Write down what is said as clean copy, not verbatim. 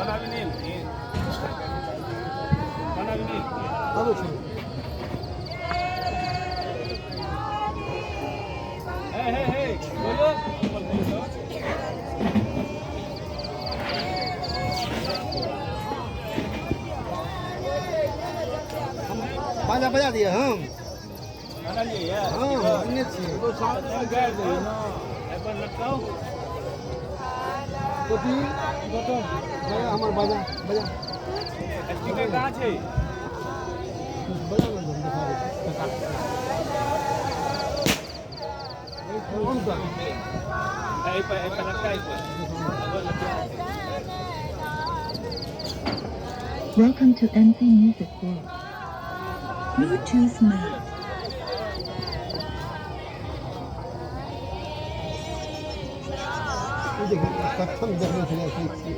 Mana vinil? Mana vinil? Apa sih? Hey, बोलो. Banyak dia, Mana dia ya? Ini sih. Itu sangat gaya tu. Apa nak tahu? Tapi, betul. Saya amal banyak. STK कहाँ छे? Banyak lah jom dekat. Kौन सा? Apa nak tahu? Welcome to NC Music World. Bluetooth mode. Ini dekat, tak tahu dekat mana sini.